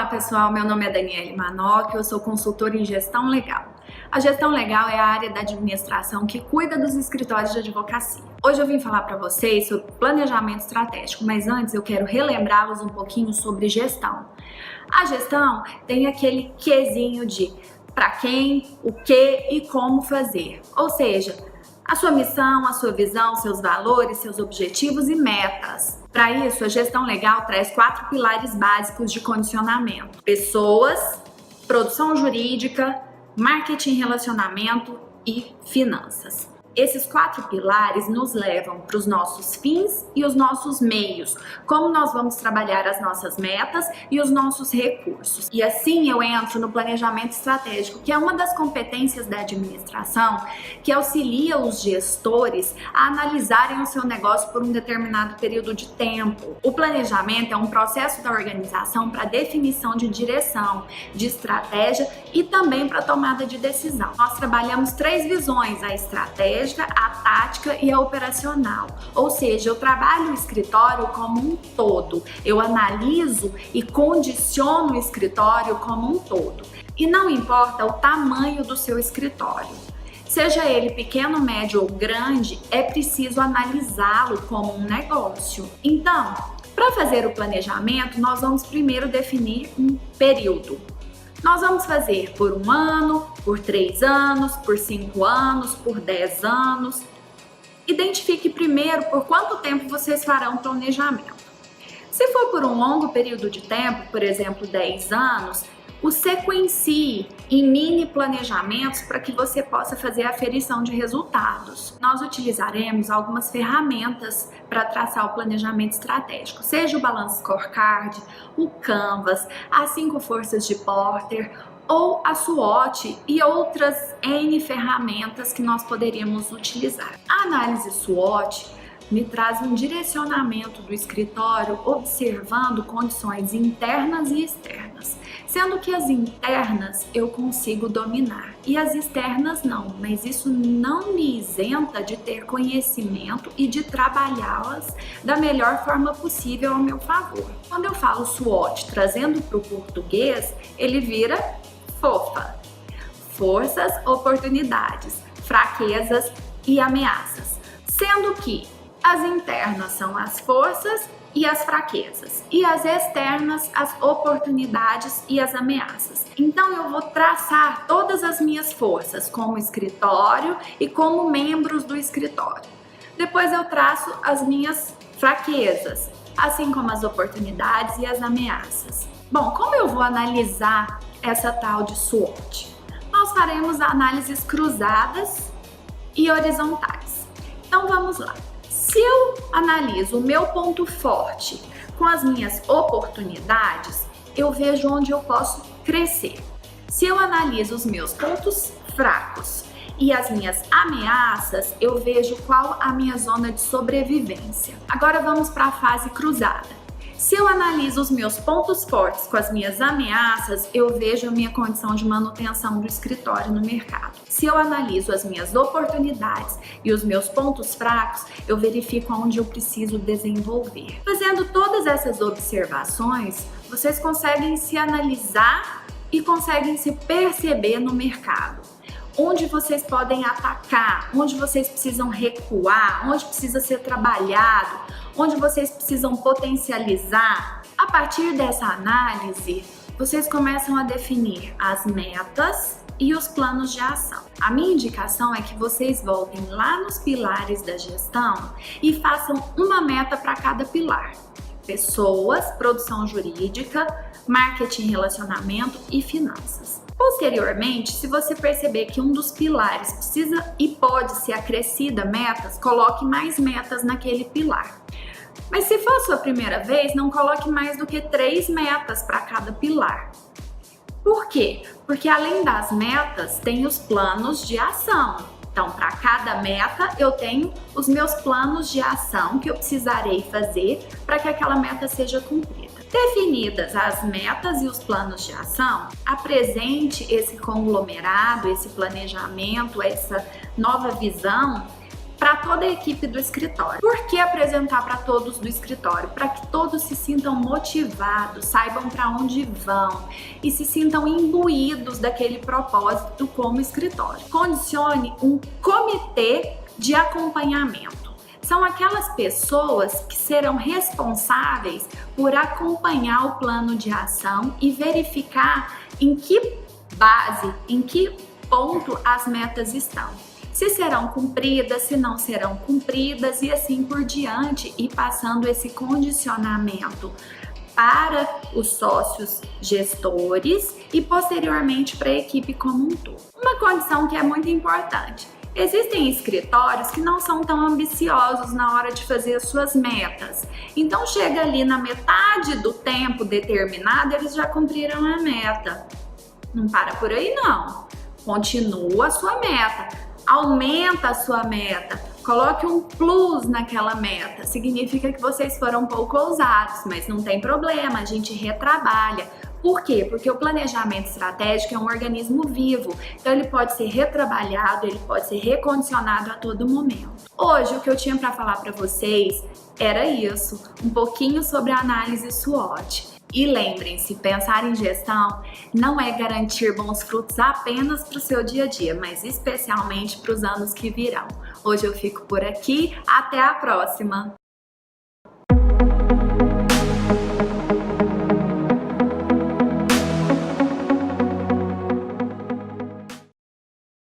pessoal, meu nome é Daniele Manoc, eu sou consultora em gestão legal. A gestão legal é a área da administração que cuida dos escritórios de advocacia. Hoje eu vim falar para vocês sobre planejamento estratégico, mas antes eu quero relembrá-los um pouquinho sobre gestão. A gestão tem aquele quezinho de para quem, o que e como fazer, ou seja, a sua missão, a sua visão, seus valores, seus objetivos e metas. Para isso, a gestão legal traz 4 pilares básicos de condicionamento: pessoas, produção jurídica, marketing, relacionamento e finanças. Esses 4 pilares nos levam para os nossos fins e os nossos meios, como nós vamos trabalhar as nossas metas e os nossos recursos. E assim eu entro no planejamento estratégico, que é uma das competências da administração que auxilia os gestores a analisarem o seu negócio por um determinado período de tempo. O planejamento é um processo da organização para definição de direção, de estratégia e também para tomada de decisão. Nós trabalhamos 3 visões: a estratégia, a tática e a operacional. Ou seja, eu trabalho o escritório como um todo. Eu analiso e condiciono o escritório como um todo. E não importa o tamanho do seu escritório. Seja ele pequeno, médio ou grande, é preciso analisá-lo como um negócio. Então, para fazer o planejamento, nós vamos primeiro definir um período. Nós vamos fazer por 1 ano, por 3 anos, por 5 anos, por 10 anos. Identifique primeiro por quanto tempo vocês farão o planejamento. Se for por um longo período de tempo, por exemplo 10 anos, o sequencie em mini planejamentos para que você possa fazer a aferição de resultados. Nós utilizaremos algumas ferramentas para traçar o planejamento estratégico, seja o Balance Scorecard, o Canvas, as 5 forças de Porter ou a SWOT e outras N ferramentas que nós poderíamos utilizar. A análise SWOT me traz um direcionamento do escritório observando condições internas e externas, sendo que as internas eu consigo dominar e as externas não, mas isso não me isenta de ter conhecimento e de trabalhá-las da melhor forma possível ao meu favor. Quando eu falo SWOT trazendo para o português, ele vira FOFA: forças, oportunidades, fraquezas e ameaças, sendo que as internas são as forças e as fraquezas, e as externas as oportunidades e as ameaças. Então eu vou traçar todas as minhas forças como escritório e como membros do escritório. Depois eu traço as minhas fraquezas, assim como as oportunidades e as ameaças. Bom, como eu vou analisar essa tal de SWOT? Nós faremos análises cruzadas e horizontais. Então vamos lá. Se eu analiso o meu ponto forte com as minhas oportunidades, eu vejo onde eu posso crescer. Se eu analiso os meus pontos fracos e as minhas ameaças, eu vejo qual a minha zona de sobrevivência. Agora vamos para a fase cruzada. Se eu analiso os meus pontos fortes com as minhas ameaças, eu vejo a minha condição de manutenção do escritório no mercado. Se eu analiso as minhas oportunidades e os meus pontos fracos, eu verifico onde eu preciso desenvolver. Fazendo todas essas observações, vocês conseguem se analisar e conseguem se perceber no mercado. Onde vocês podem atacar, onde vocês precisam recuar, onde precisa ser trabalhado, onde vocês precisam potencializar. A partir dessa análise, vocês começam a definir as metas e os planos de ação. A minha indicação é que vocês voltem lá nos pilares da gestão e façam uma meta para cada pilar: pessoas, produção jurídica, marketing, relacionamento e finanças. Posteriormente, se você perceber que um dos pilares precisa e pode ser acrescida metas, coloque mais metas naquele pilar. Mas se for a sua primeira vez, não coloque mais do que 3 metas para cada pilar. Por quê? Porque além das metas, tem os planos de ação. Então, para cada meta, eu tenho os meus planos de ação que eu precisarei fazer para que aquela meta seja cumprida. Definidas as metas e os planos de ação, apresente esse conglomerado, esse planejamento, essa nova visão para toda a equipe do escritório. Por que apresentar para todos do escritório? Para que todos se sintam motivados, saibam para onde vão e se sintam imbuídos daquele propósito como escritório. Condicione um comitê de acompanhamento. São aquelas pessoas que serão responsáveis por acompanhar o plano de ação e verificar em que base, em que ponto as metas estão. Se serão cumpridas, se não serão cumpridas e assim por diante, e passando esse condicionamento para os sócios gestores e posteriormente para a equipe como um todo. Uma condição que é muito importante: existem escritórios que não são tão ambiciosos na hora de fazer as suas metas. Então chega ali na metade do tempo determinado, eles já cumpriram a meta. Não para por aí não. Continua a sua meta. Aumenta a sua meta, coloque um plus naquela meta. Significa que vocês foram um pouco ousados, mas não tem problema, a gente retrabalha. Por quê? Porque o planejamento estratégico é um organismo vivo, então ele pode ser retrabalhado, ele pode ser recondicionado a todo momento. Hoje o que eu tinha para falar para vocês era isso, um pouquinho sobre a análise SWOT. E lembrem-se, pensar em gestão não é garantir bons frutos apenas para o seu dia a dia, mas especialmente para os anos que virão. Hoje eu fico por aqui, até a próxima!